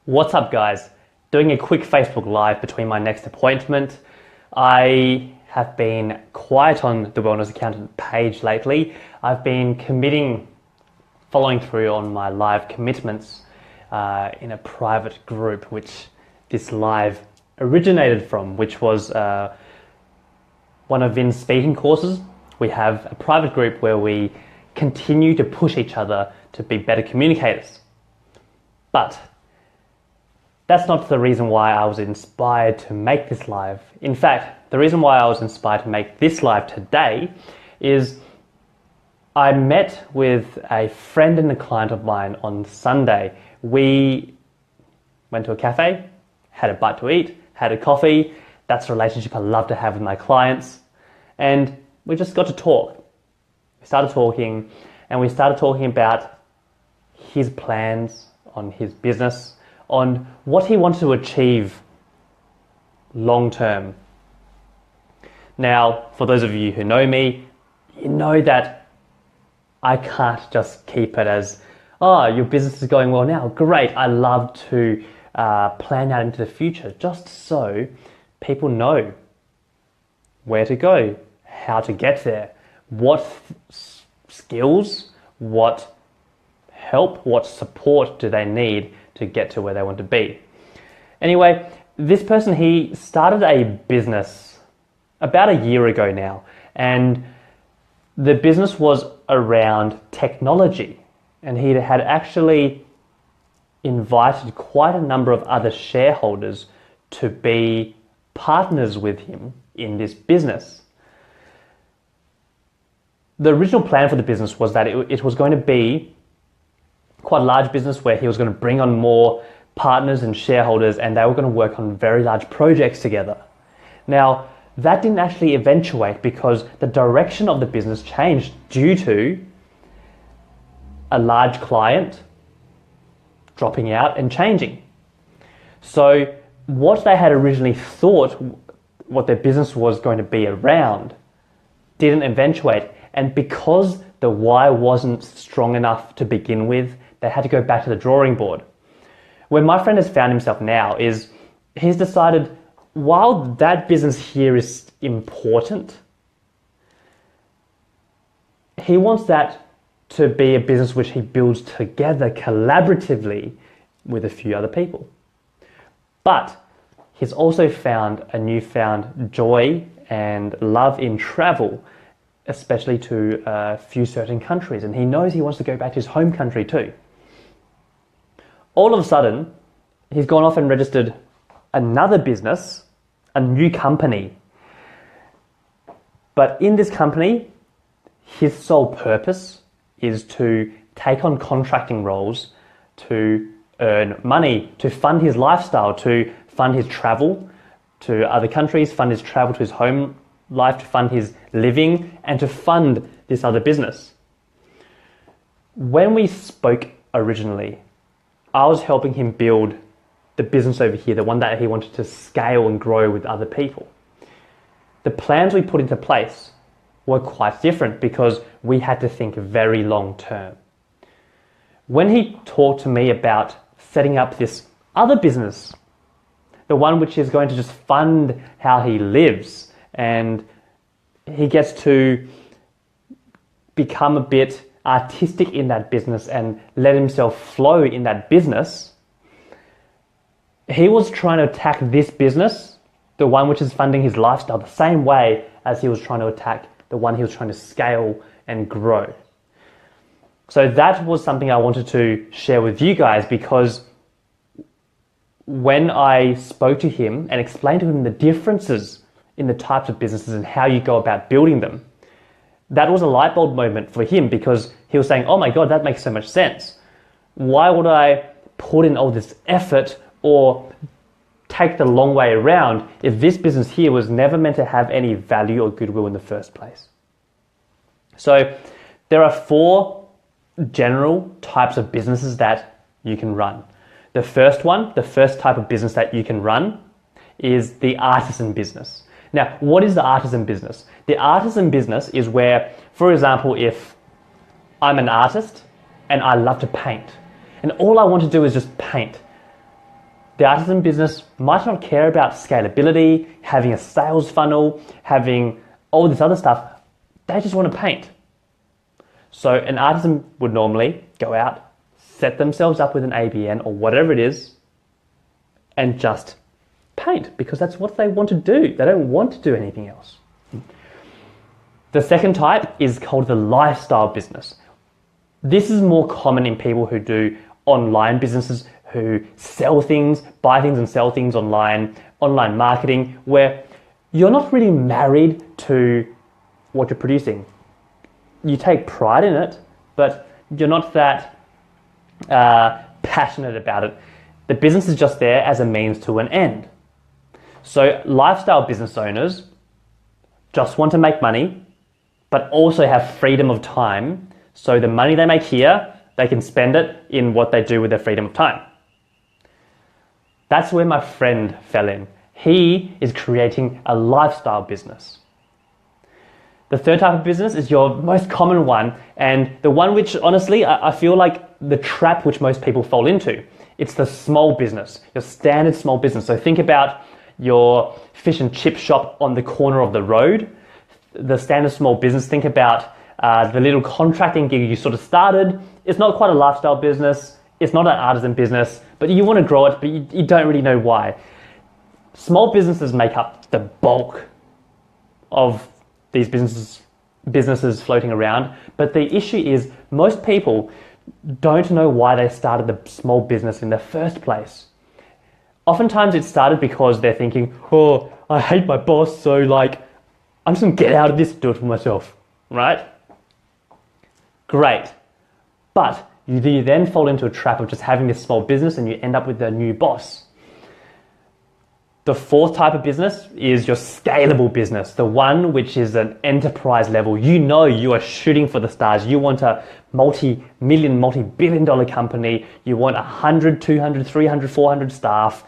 What's up, guys? Doing a quick Facebook Live between my next appointment. I have been quiet on the Wellness Accountant page lately. I've been following through on my live commitments in a private group, which this live originated from, which was one of Vin's speaking courses. We have a private group where we continue to push each other to be better communicators. But that's not the reason why I was inspired to make this live. In fact, the reason why I was inspired to make this live today is I met with a friend and a client of mine on Sunday. We went to a cafe, had a bite to eat, had a coffee. That's a relationship I love to have with my clients. And we just got to talk. We started talking about his plans on his business, on what he wanted to achieve long term. Now, for those of you who know me, you know that I can't just keep it as, oh, your business is going well now. Great, I love to plan out into the future, just so people know where to go, how to get there, what skills, what help, what support do they need to get to where they want to be. Anyway, this person, he started a business about a year ago now, and the business was around technology, and he had actually invited quite a number of other shareholders to be partners with him in this business. The original plan for the business was that it was going to be quite a large business where he was going to bring on more partners and shareholders, and they were going to work on very large projects together. Now, that didn't actually eventuate because the direction of the business changed due to a large client dropping out and changing. So what they had originally thought what their business was going to be around didn't eventuate. And because the why wasn't strong enough to begin with, they had to go back to the drawing board. Where my friend has found himself now is he's decided, while that business here is important, he wants that to be a business which he builds together collaboratively with a few other people. But he's also found a newfound joy and love in travel, especially to a few certain countries, and he knows he wants to go back to his home country too. All of a sudden, he's gone off and registered another business, a new company. But in this company, his sole purpose is to take on contracting roles to earn money, to fund his lifestyle, to fund his travel to other countries, fund his travel to his home life, to fund his living, and to fund this other business. When we spoke originally, I was helping him build the business over here, the one that he wanted to scale and grow with other people. The plans we put into place were quite different because we had to think very long term. When he talked to me about setting up this other business, the one which is going to just fund how he lives, and he gets to become a bit artistic in that business and let himself flow in that business, he was trying to attack this business, the one which is funding his lifestyle, the same way as he was trying to attack the one he was trying to scale and grow. So that was something I wanted to share with you guys, because when I spoke to him and explained to him the differences in the types of businesses and how you go about building them, that was a light bulb moment for him, because he was saying, oh my God, that makes so much sense. Why would I put in all this effort or take the long way around if this business here was never meant to have any value or goodwill in the first place? So there are 4 general types of businesses that you can run. The first type of business that you can run is the artisan business. Now, what is the artisan business? The artisan business is where, for example, if I'm an artist and I love to paint, and all I want to do is just paint, The artisan business might not care about scalability, having a sales funnel, having all this other stuff. They just want to paint. So an artisan would normally go out, set themselves up with an ABN or whatever it is, and just paint, because that's what they want to do. They don't want to do anything else. The second type is called the lifestyle business. This is more common in people who do online businesses, who sell things, buy things and sell things online marketing, where you're not really married to what you're producing. You take pride in it, but you're not that passionate about it. The business is just there as a means to an end. So lifestyle business owners just want to make money, but also have freedom of time. So the money they make here, they can spend it in what they do with their freedom of time. That's where my friend fell in. He is creating a lifestyle business. The third type of business is your most common one, and the one which honestly I feel like the trap which most people fall into. It's the small business, your standard small business. So think about your fish and chip shop on the corner of the road. The standard small business, think about the little contracting gig you sort of started. It's not quite a lifestyle business. It's not an artisan business, but you want to grow it, but you don't really know why. Small businesses make up the bulk of these businesses floating around. But the issue is most people don't know why they started the small business in the first place. Oftentimes it started because they're thinking, oh, I hate my boss, so I'm just gonna get out of this and do it for myself, right? Great. But you then fall into a trap of just having this small business and you end up with a new boss. The fourth type of business is your scalable business, the one which is an enterprise level. You know you are shooting for the stars. You want a multi-million, multi-billion-dollar company. You want 100, 200, 300, 400 staff,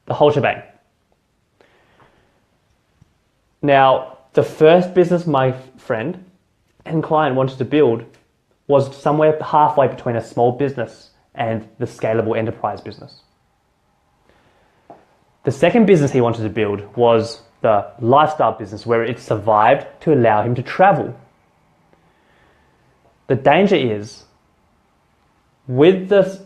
the whole shebang. Now, the first business my friend and client wanted to build was somewhere halfway between a small business and the scalable enterprise business. The second business he wanted to build was the lifestyle business, where it survived to allow him to travel. The danger is, with the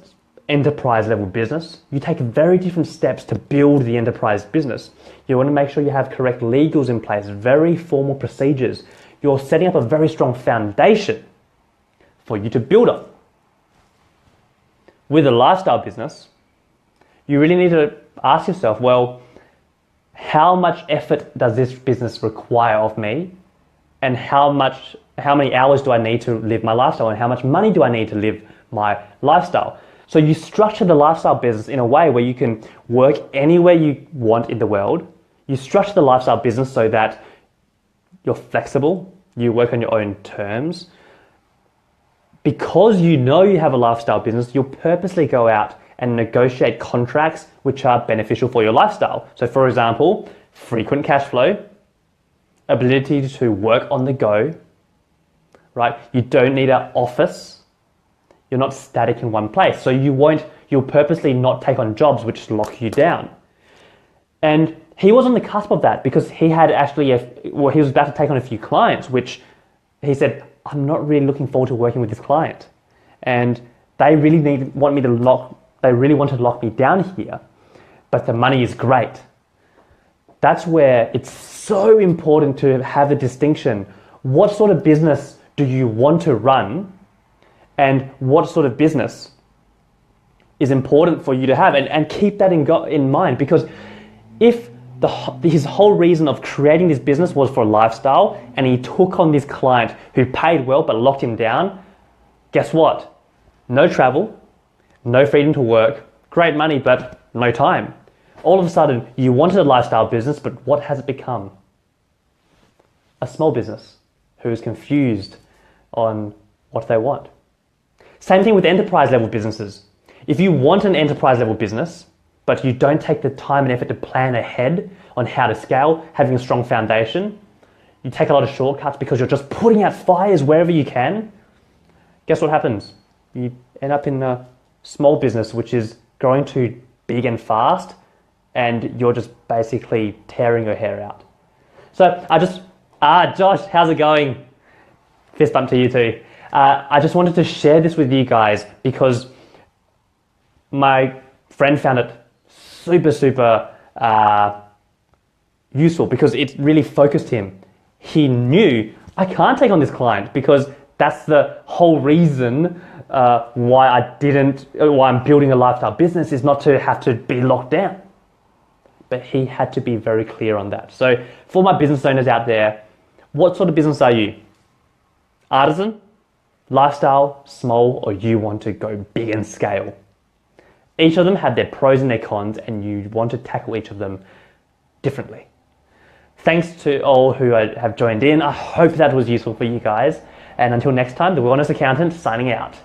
enterprise level business, you take very different steps to build the enterprise business. You want to make sure you have correct legals in place, very formal procedures. You're setting up a very strong foundation for you to build on. With a lifestyle business, you really need to ask yourself, well, how much effort does this business require of me? And how many hours do I need to live my lifestyle? And how much money do I need to live my lifestyle? So you structure the lifestyle business in a way where you can work anywhere you want in the world. You structure the lifestyle business so that you're flexible, you work on your own terms. Because you know you have a lifestyle business, you'll purposely go out and negotiate contracts which are beneficial for your lifestyle. So for example, frequent cash flow, ability to work on the go, right? You don't need an office. You're not static in one place. So you'll purposely not take on jobs which lock you down. And he was on the cusp of that because he had he was about to take on a few clients, which he said, I'm not really looking forward to working with this client. And they really want to lock me down here, but the money is great. That's where it's so important to have a distinction. What sort of business do you want to run, and what sort of business is important for you to have, and keep that in mind, because if his whole reason of creating this business was for lifestyle, and he took on this client who paid well but locked him down, guess what? No travel, no freedom to work, great money, but no time. All of a sudden, you wanted a lifestyle business, but what has it become? A small business who is confused on what they want. Same thing with enterprise level businesses. If you want an enterprise level business, but you don't take the time and effort to plan ahead on how to scale, having a strong foundation, you take a lot of shortcuts because you're just putting out fires wherever you can, guess what happens? You end up in a small business which is growing to big and fast, and you're just basically tearing your hair out. So Josh, how's it going? Fist bump to you too. I just wanted to share this with you guys because my friend found it super useful because it really focused him. He knew, I can't take on this client because that's the whole reason why I'm building a lifestyle business, is not to have to be locked down. But he had to be very clear on that. So for my business owners out there, what sort of business are you? Artisan, lifestyle, small, or you want to go big and scale? Each of them have their pros and their cons, and you want to tackle each of them differently. Thanks to all who have joined in. I hope that was useful for you guys. And until next time, the Wellness Accountant signing out.